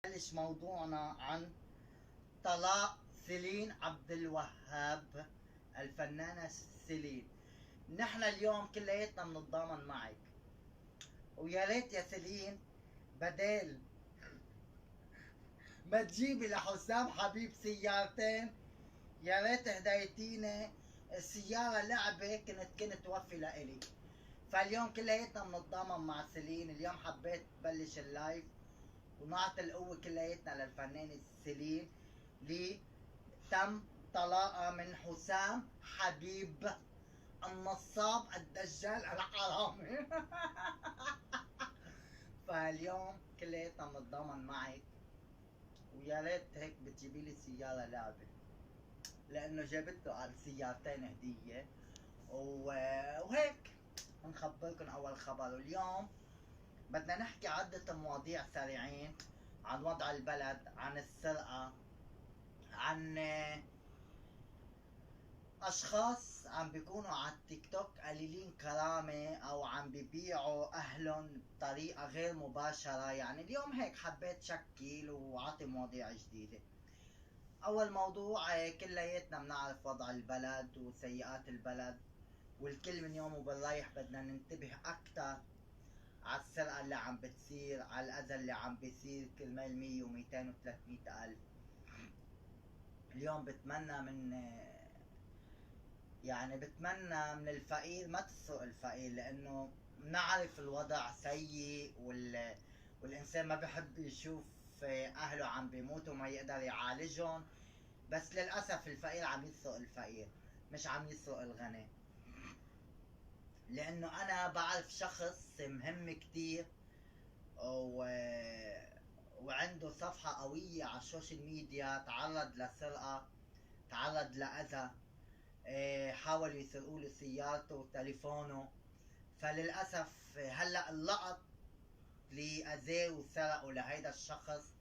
نبلش موضوعنا عن طلاق سيلين عبد الوهاب، الفنانة سيلين. نحن اليوم كلياتنا بنتضامن معك، ويا ريت يا سيلين بدال ما تجيبي لحسام حبيب سيارتين، يا ريت هديتيني السيارة لعبة كنت توفي لإلي. فاليوم كلياتنا بنتضامن مع سيلين. اليوم حبيت بلش اللايف ونعطي القوة كلياتنا للفنانة سيلين اللي تم طلاقها من حسام حبيب النصاب الدجال الحرامي. فاليوم كلياتنا بنتضامن معك، ويا ريت هيك بتجيبي لي سيارة لعبة، لأنه جابت له على سيارتين هدية. وهيك نخبركم أول خبر. واليوم بدنا نحكي عدة مواضيع سريعين عن وضع البلد، عن السرقة، عن اشخاص عم بيكونوا على التيك توك قليلين كرامة او عم ببيعوا اهلهم بطريقة غير مباشرة. يعني اليوم هيك حبيت شكل وعطي مواضيع جديدة. اول موضوع، كلياتنا بنعرف وضع البلد وسيئات البلد، والكل من يوم وبالرايح بدنا ننتبه اكثر على السرقة اللي عم بتصير، على الأذى اللي عم بيصير كرمال 100 و200 و300 ألف. اليوم بتمنى من الفقير ما تسرق الفقير، لأنه بنعرف الوضع سيء والإنسان ما بحب يشوف أهله عم بيموتوا وما يقدر يعالجهم. بس للأسف الفقير عم يسرق الفقير، مش عم يسرق الغني. لأنه أنا بعرف شخص مهم كتير وعنده صفحة قوية على السوشيال ميديا، تعرض لسرقة، تعرض لأذى، حاولوا يسرقوا له سيارته وتليفونه. فللأسف هلأ اللقط اللي أذاه وسرقوا لهيدا الشخص،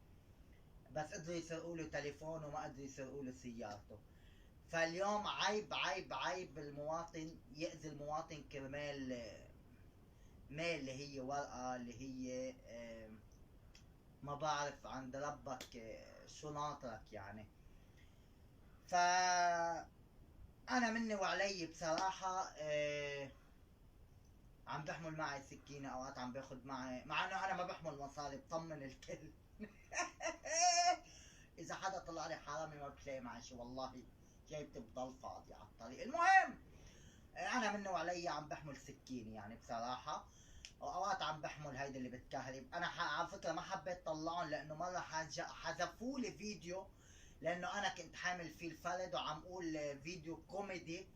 بس قدروا يسرقوا له تليفونه وما قدروا يسرقوا له سيارته. فاليوم عيب عيب عيب المواطن يأذي المواطن كرمال ميل اللي هي ورقة، اللي هي ما بعرف عند ربك شو ناطرك يعني. ف انا مني وعلي بصراحة عم بحمل معي سكينة، اوقات عم باخد معي، مع انه انا ما بحمل مصاري، بطمن الكل. اذا حدا طلع لي حرامي ما بتلاقي معي شي، والله جايبتي بضل فاضي على الطريق. المهم انا مني وعلي عم بحمل سكينة يعني بصراحة، واوقات عم بحمل هيدي اللي بتكهرب. انا على فكرة ما حبيت طلعهم، لانه مرة حذفوا لي فيديو، لانه انا كنت حامل فيه الفرد وعم اقول فيديو كوميدي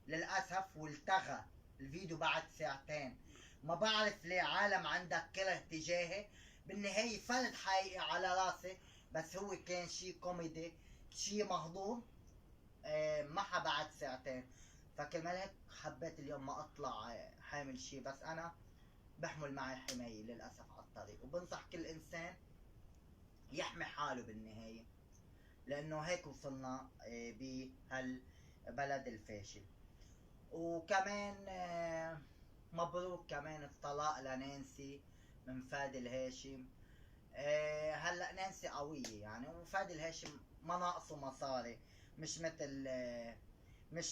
للاسف، والتغى الفيديو بعد ساعتين. ما بعرف ليه عالم عندك كره تجاهي. بالنهاية فرد حقيقي على راسي، بس هو كان شي كوميدي، شي مهضوم، محا بعد ساعتين. فكرمال هيك حبيت اليوم ما اطلع حامل شي، بس انا بحمل معي حماية للأسف على الطريق. وبنصح كل إنسان يحمي حاله بالنهاية، لأنه هيك وصلنا بهالبلد الفاشل. وكمان مبروك كمان الطلاق لنانسي من فادي الهاشم. هلا نانسي قوية يعني، وفادي الهاشم ما ناقصه مصاري، مش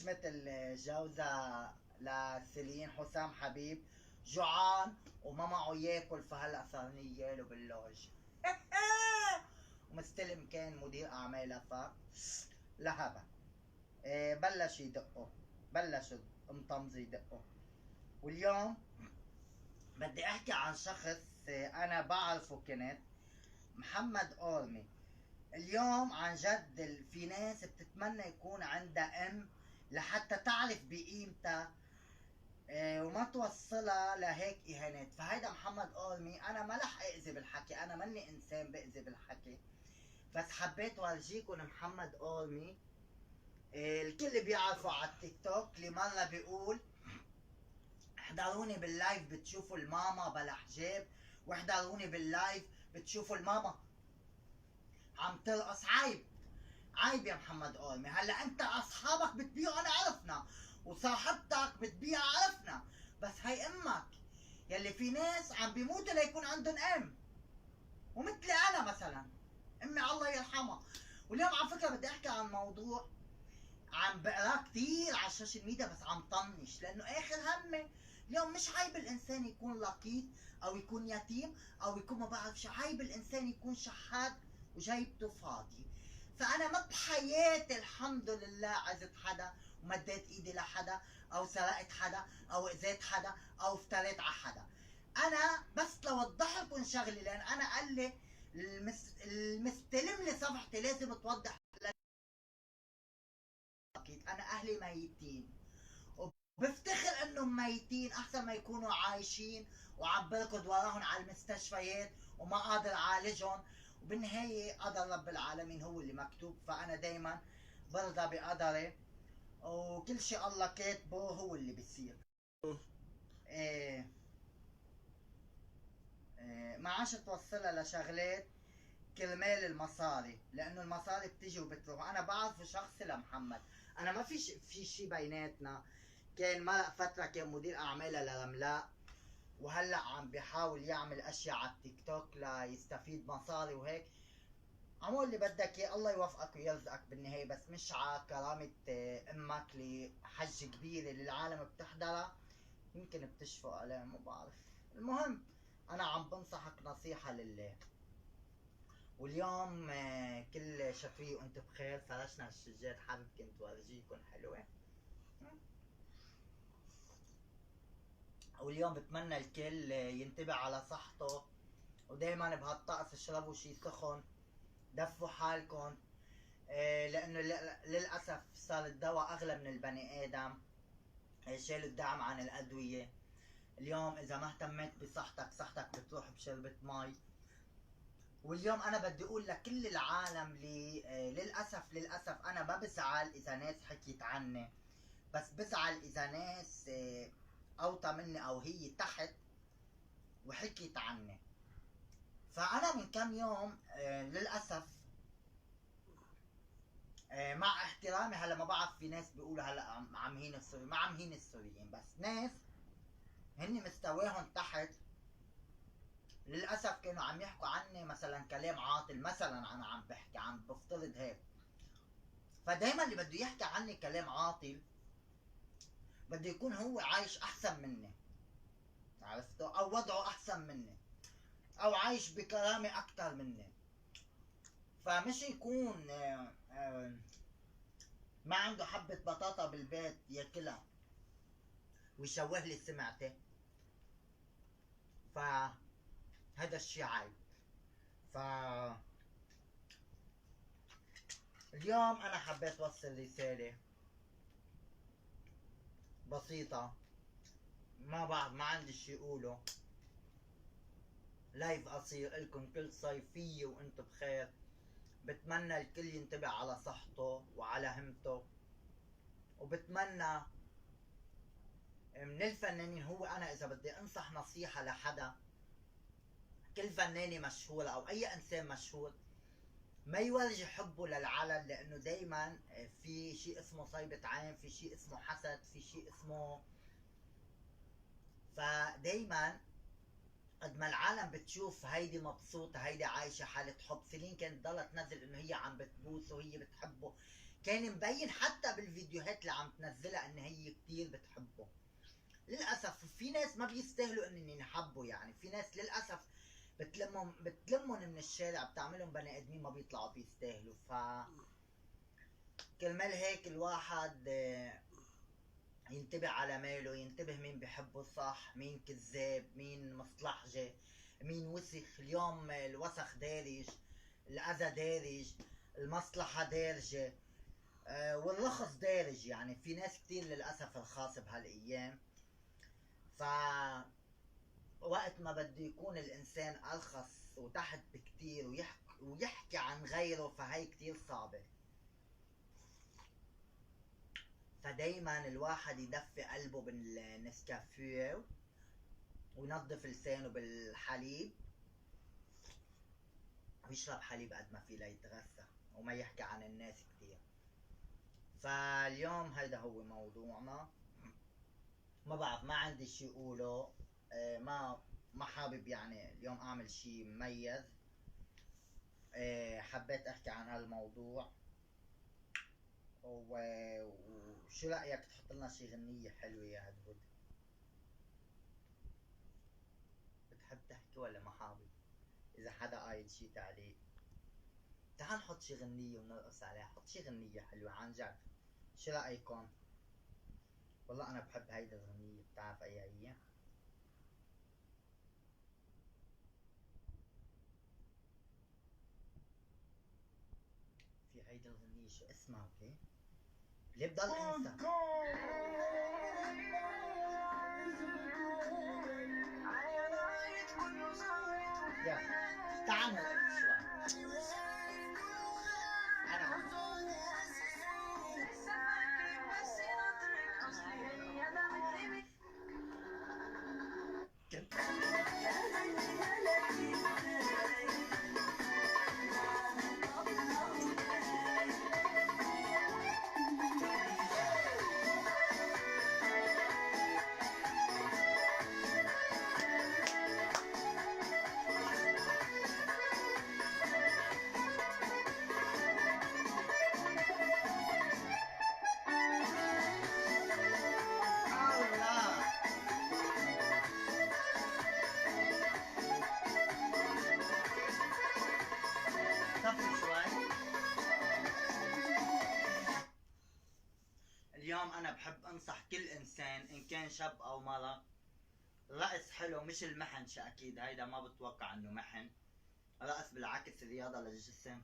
مثل جوزها لسيلين حسام حبيب، جوعان وما معه ياكل، فهلا صار نياله باللوج. ومستلم كان مدير اعمالها، ف لهبة. بلشوا مطمزة يدقوا. واليوم بدي احكي عن شخص انا بعرفه، كنت محمد اورمي. اليوم عن جد في ناس بتتمنى يكون عندها ام لحتى تعرف بقيمتها وما توصلها لهيك اهانات. فهيدا محمد اورمي. انا ما رح اذي بالحكي، انا ماني انسان باذي بالحكي، بس حبيت ورجيكم محمد اورمي. الكل بيعرفوا على التيك توك، اللي مرة بيقول احضروني باللايف بتشوفوا الماما بلا حجاب، واحضروني باللايف بتشوفوا الماما عم ترقص. عيب عيب يا محمد اورمي. هلا انت اصحابك بتبيعوا انا عرفنا، وصاحبتك بتبيع عرفنا، بس هي امك يلي في ناس عم بيموتوا ليكون عندهم ام، ومثلي انا مثلا امي الله يرحمها. واليوم على فكره بدي احكي عن موضوع عم بقراه كثير على السوشيال ميديا، بس عم طنش لانه اخر همي اليوم مش عيب الانسان يكون لقيط او يكون يتيم او يكون ما بعرف شو، عيب الانسان يكون شحات وجيبته فاضي. فانا ما بحياتي الحمد لله عزت حدا ومديت ايدي لحدا او سرقت حدا او اذيت حدا او افتريت على حدا. انا بس لوضح لكم شغله، لان انا قال لي المستلم لي صفحتي لازم توضح. اكيد انا اهلي ميتين وبفتخر انهم ميتين احسن ما يكونوا عايشين وعم بركض وراهم على المستشفيات وما قادر اعالجهم، وبالنهايه قدر رب العالمين هو اللي مكتوب. فانا دايما برضى بقدري، وكل شيء الله كاتبه هو اللي بيصير. إيه ما عادش توصلها لشغلات كرمال المصاري، لانه المصاري بتيجي وبتروح. انا بعرف شخصي لمحمد، انا ما في شيء بيناتنا. كان مرق فتره كان مدير اعمالها لرملاء، وهلا عم بيحاول يعمل اشياء على التيك توك ليستفيد مصاري وهيك. عمول اللي بدك اياه، الله يوفقك ويرزقك بالنهايه، بس مش على كرامه امك لحج كبيره اللي العالم بتحضرها، يمكن بتشفق عليها ما بعرف. المهم انا عم بنصحك نصيحه لله. واليوم كل شفيق وانت بخير. فرشنا الشجات، حابب كنت ورجيكم حلوة. واليوم بتمنى الكل ينتبه على صحته، ودايما بهالطقس اشربوا شي سخن، دفوا حالكم. لانه للاسف صار الدواء اغلى من البني ادم. شالوا الدعم عن الادوية. اليوم اذا ما اهتميت بصحتك، صحتك بتروح بشربة مي. واليوم انا بدي اقول لكل العالم للاسف انا ما بزعل اذا ناس حكيت عني، بس بزعل اذا ناس اوطى مني او هي تحت وحكيت عني. فانا من كم يوم للاسف مع احترامي، هلا ما بعرف في ناس بيقولوا هلا عم هين السوريين، ما عم هين السوريين، بس ناس هن مستواهم تحت للاسف كانوا عم يحكوا عني مثلا كلام عاطل. مثلا انا عم بحكي، عم بفترض هيك. فدايما اللي بده يحكي عني كلام عاطل بده يكون هو عايش احسن مني، عرفته؟ او وضعه احسن مني، او عايش بكرامه اكثر مني. فمش يكون ما عنده حبه بطاطا بالبيت ياكلها ويشوه لي سمعتي. فهذا الشيء عيب. ف اليوم انا حبيت اوصل رساله بسيطه، ما عندي شيء اقوله. لايف قصير لكم كل صيفيه وانتم بخير. بتمنى الكل ينتبه على صحته وعلى همته. وبتمنى من الفنانين، هو انا اذا بدي انصح نصيحه لحدا، كل فنانه مشهوره او اي انسان مشهور ما يورجي حبه للعلن، لانه دائما في شيء اسمه صيبة عين، في شيء اسمه حسد، في شيء اسمه. فدايما قد ما العالم بتشوف هيدي مبسوطة، هيدي عايشة حالة حب. سيلين كانت ضلت تنزل انه هي عم بتبوس وهي بتحبه، كان مبين حتى بالفيديوهات اللي عم تنزلها ان هي كتير بتحبه. للاسف في ناس ما بيستاهلوا ان ينحبوا، يعني في ناس للاسف بتلمهم من الشارع، بتعملهم بني ادمين ما بيطلعوا بيستاهلوا. كرمال هيك الواحد ينتبه على ماله، ينتبه مين بحبه صح، مين كذاب، مين مصلحجي، مين وسخ. اليوم الوسخ دارج، الاذى دارج، المصلحة دارجة، والرخص دارج. يعني في ناس كتير للأسف رخاص بهالأيام. ف وقت ما بده يكون الإنسان أرخص وتحت بكتير ويحكي عن غيره، فهي كتير صعبة. فدايما الواحد يدفي قلبه بالنسكافيه وينظف لسانه بالحليب، ويشرب حليب قد ما في ليتغذى، وما يحكي عن الناس كتير. فاليوم هيدا هو موضوعنا. ما بعرف، ما عندي شي اقوله. ما حابب يعني اليوم اعمل شي مميز. حبيت احكي عن هالموضوع. وشو رأيك تحط لنا شي غنية حلوة يا هدهد؟ بتحب تحكي ولا ما حابب؟ إذا حدا قايل شي تعليق، تعال نحط شي غنية ونرقص عليها. حط شي غنية حلوة عن جد. شو رأيكم؟ والله أنا بحب هيدا الغنية. بتعرف أي هي؟ في هيدا الغنية شو اسمها اوكي؟ ليه بضل انسى؟ يلا تعال نرقص شوي. أنا كنت الله طفي شوي. اليوم أنا بحب أنصح كل إنسان إن كان شاب أو مرة، رقص حلو مش المحن. أكيد هيدا ما بتوقع إنه محن. رقص بالعكس رياضة للجسم.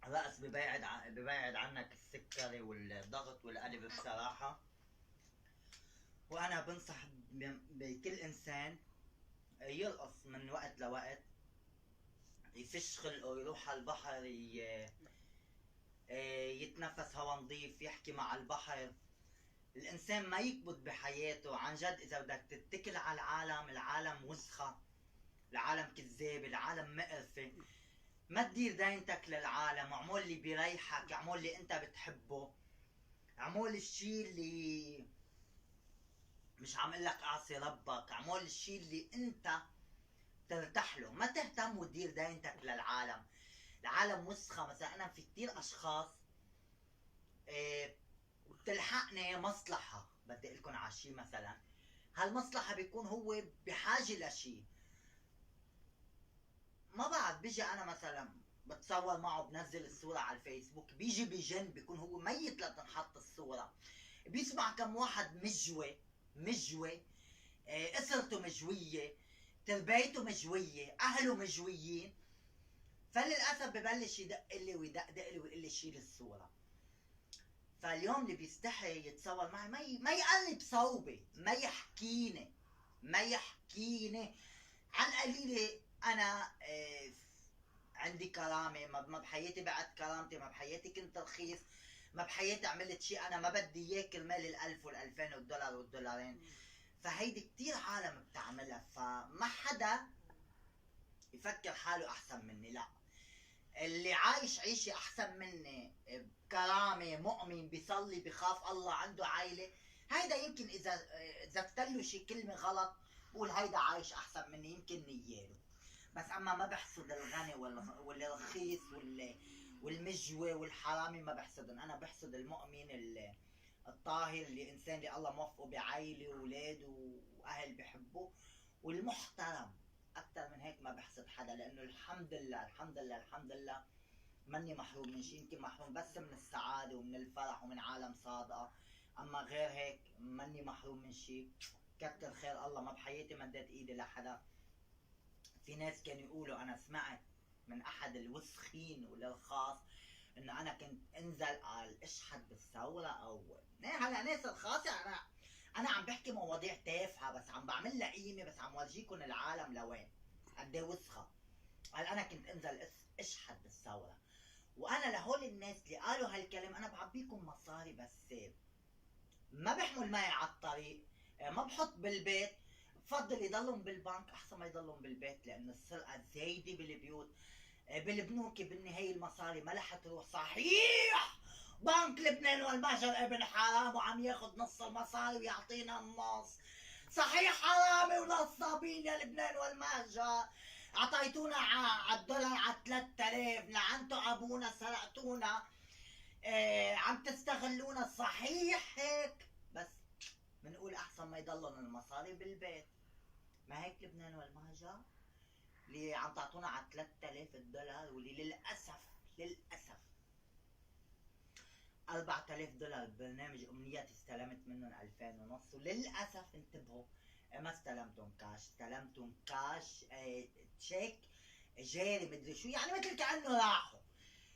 رقص ببعد عنك السكري والضغط والقلب بصراحة. وأنا بنصح بكل إنسان يرقص من وقت لوقت، يفش خلقه، يروح على البحر، يتنفس هوا نظيف، يحكي مع البحر. الإنسان ما يكبت بحياته عن جد. إذا بدك تتكل على العالم، العالم وسخة، العالم كذاب، العالم مقرفة. ما تدير دينتك للعالم. اعمل اللي بيريحك، اعمل اللي انت بتحبه، اعمل الشي اللي مش عم لك اعصي ربك، اعمل الشي اللي انت ترتاح له. ما تهتم وتدير دينتك للعالم. العالم وسخة. مثلا انا في كتير اشخاص بتلحقني مصلحة، بدي لكم على شي مثلا. هالمصلحة بيكون هو بحاجة لشي، ما بعد بيجي انا مثلا بتصور معه، بنزل الصورة على الفيسبوك، بيجي بجن، بيكون هو ميت لتنحط الصورة. بيسمع كم واحد مجوي، اسرته مجوية، تربيته مجوية، اهله مجويين. فللاسف ببلش يدق لي ويدقدق لي ويقول لي شيل الصورة. فاليوم اللي بيستحي يتصور معي ما يقلب صوبي، ما يحكيني عن قليلة. انا عندي كرامة. ما بحياتي بعت كرامتي، ما بحياتي كنت رخيص، ما بحياتي عملت شيء انا ما بدي اياه كرمال ال1000 وال2000 والدولار والدولارين. فهيدي كتير عالم بتعملها. فما حدا يفكر حاله احسن مني، لا. اللي عايش عيشة احسن مني، بكرامة، مؤمن، بيصلي، بخاف الله، عنده عائلة، هيدا يمكن اذا زفت له شي كلمة غلط بقول هيدا عايش احسن مني، يمكن نياله. بس اما ما بحسد الغني والرخيص والمجوي والحرامي، ما بحسدهم. انا بحسد المؤمن الطاهر، اللي انسان اللي الله موفقه بعائله واولاد واهل بحبه، والمحترم. اكثر من هيك ما بحسد حدا، لانه الحمد لله الحمد لله الحمد لله ماني محروم من شيء. يمكن محروم بس من السعاده ومن الفرح ومن عالم صادقه، اما غير هيك ماني محروم من شيء. كتر خير الله، ما بحياتي مديت ايدي لحدا. في ناس كانوا يقولوا، انا سمعت من احد الوسخين وللخاص انه انا كنت انزل قال اشحد بالثوره او هلا ناس الخاصه. انا عم بحكي مواضيع تافهه، بس عم بعمل لها قيمه، بس عم ورجيكم العالم لوين قد ايه وسخه. قال انا كنت انزل اشحد بالثوره. وانا لهول الناس اللي قالوا هالكلام انا بعبيكم مصاري، بس ما بحمل معي على الطريق، ما بحط بالبيت. بفضل يضلهم بالبنك احسن ما يضلهم بالبيت، لانه السرقه زايده بالبيوت. بالبنوك بالنهايه المصاري ما رح تروح. صحيح بنك لبنان والمجر ابن حرام وعم ياخذ نص المصاري ويعطينا النص. صحيح حرامي ونصابين يا لبنان والمهجر، اعطيتونا على الدولار على 3000، لعنتوا ابونا سرقتونا. عم تستغلونا صحيح هيك، بس بنقول احسن ما يضلن المصاري بالبيت. ما هيك لبنان والمهجر اللي عم تعطونا على 3000 دولار، واللي للاسف 4000 دولار ببرنامج امنيات استلمت منهم 2000 ونص، وللاسف انتبهوا ما استلمتم كاش، استلمتم كاش تشيك جاري مدري شو، يعني مثل كانه راحوا.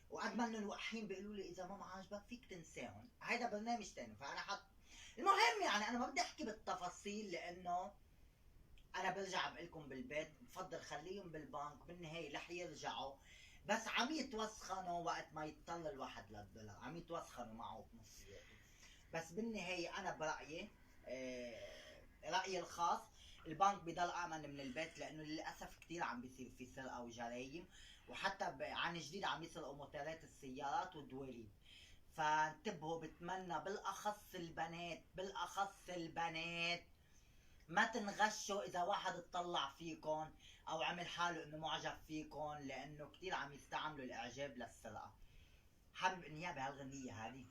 وقد ما انه الوقحين بيقولوا لي اذا ما عاجبك فيك تنساهم، هيدا برنامج تاني. فانا حط المهم يعني انا ما بدي احكي بالتفاصيل، لانه انا برجع بقول لكم بالبيت بفضل خليهم بالبنك، بالنهايه رح يرجعوا، بس عم يتوسخنوا وقت ما يضطر الواحد للدولار، عم يتوسخنوا معه بنصياته. بس بالنهايه انا برايي رايي الخاص البنك بضل امن من البيت، لانه للاسف كثير عم بيصير في سرقه وجرايم، وحتى عن جديد عم يسرقوا موتورات السيارات والدواليب. فانتبهوا، بتمنى بالاخص البنات ما تنغشوا اذا واحد اطلع فيكم او عمل حاله انه معجب فيكم، لانه كثير عم يستعملوا الاعجاب للسرقه. حابب انهيها بهالغنيه هذه.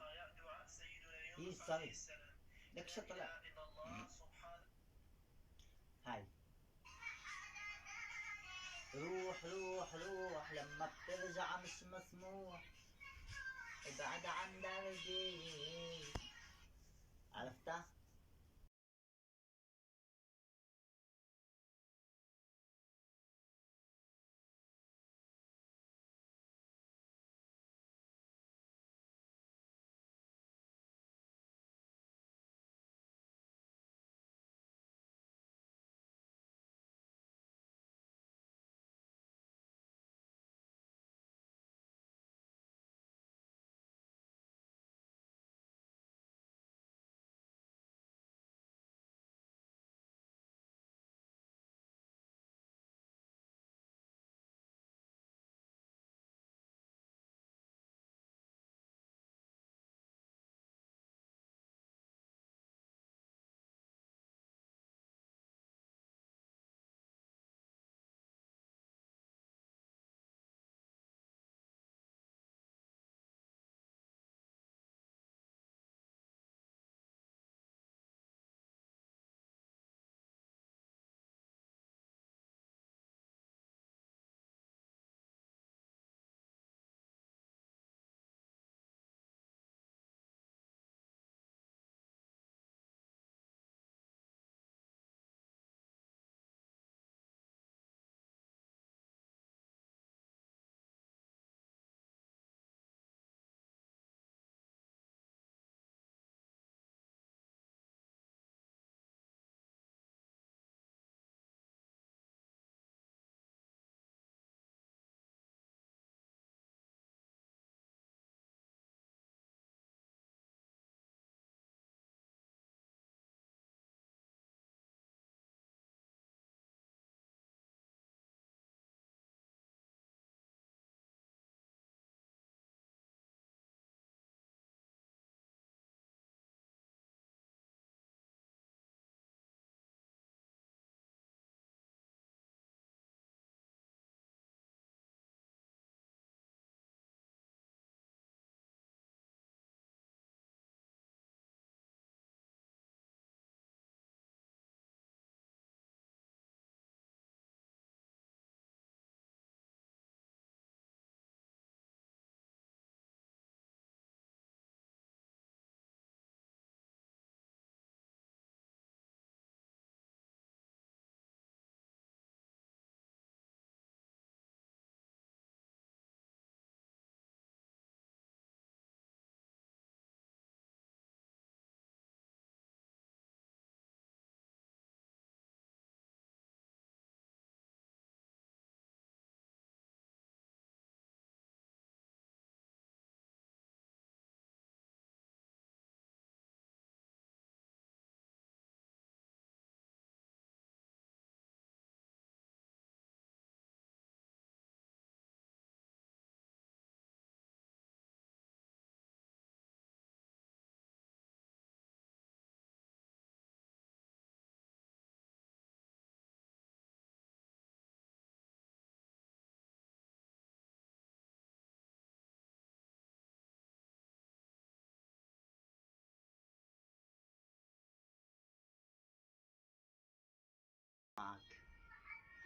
هي صارت لك شو طلع هاي. روح روح روح لما بترجع مش مسموح، ابعد عن دربي. عرفتها؟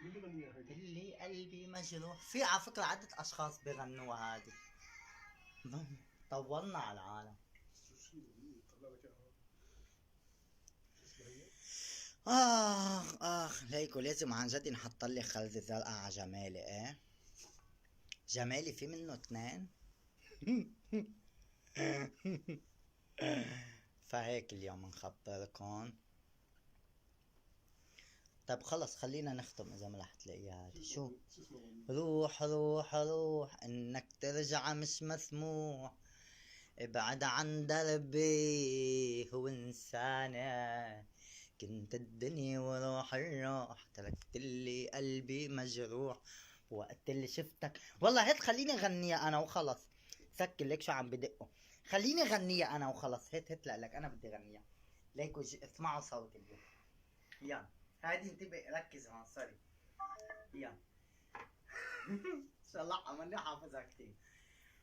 مين بيغنيها هيدي؟ اللي قلبي مجروح. في على فكرة عدة أشخاص بيغنوها هذه. طولنا على العالم. شو الأغنية؟ طلع لك إياها. شو اسمها هي؟ ليكو لازم عن جد نحط لي خلدة زرقاء على جمالي. ايه جمالي في منه 2. فهيك اليوم نخبركن. طب خلص خلينا نختم اذا ما رح تلاقيها هذه. شو اسمها الأغنية؟ روح روح روح انك ترجع مش مسموح، ابعد عن دربي هو انسانه، كنت الدنيا وروح الروح تركت لي قلبي مجروح، وقت اللي شفتك. والله هات خليني اغنيها انا وخلص. سكر ليك شو عم بدقوا. خليني اغنيها انا وخلص. هات لك انا بدي اغنيها. ليكوا اسمعوا صوتي اليوم. يلا هادي انتبه ركز هون. سوري. يلا. ان شاء الله ماني حافظها كتير.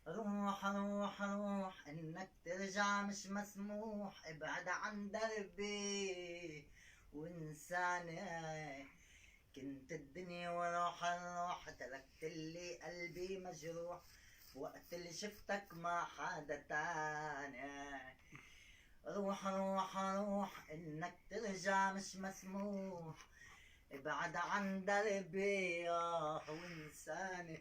روح روح روح انك ترجع مش مسموح، ابعد عن دربي وانساني، كنت الدنيا وروح الروح تركت لي قلبي مجروح، وقت اللي شفتك ما حدا تاني. روح روح روح انك ترجع مش مسموح، ابعد عن دربي وانساني،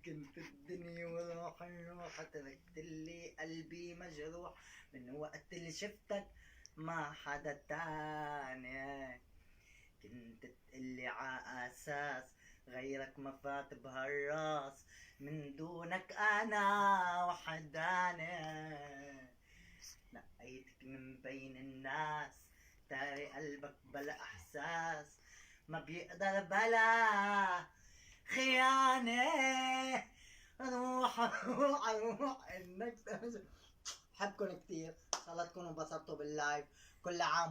كنت الدنيا وروح الروح تركت لي قلبي مجروح، من وقت اللي شفتك ما حدا تاني، كنت تقلي ع اساس غيرك ما فات بهالراس، من دونك انا وحداني، نقيتك من بين الناس تاري قلبك بلا احساس، ما بيقدر بلا خيانة. روح روح روح انك بحبكن كتير. ان شاء الله تكونوا انبسطتوا باللايف. كل عام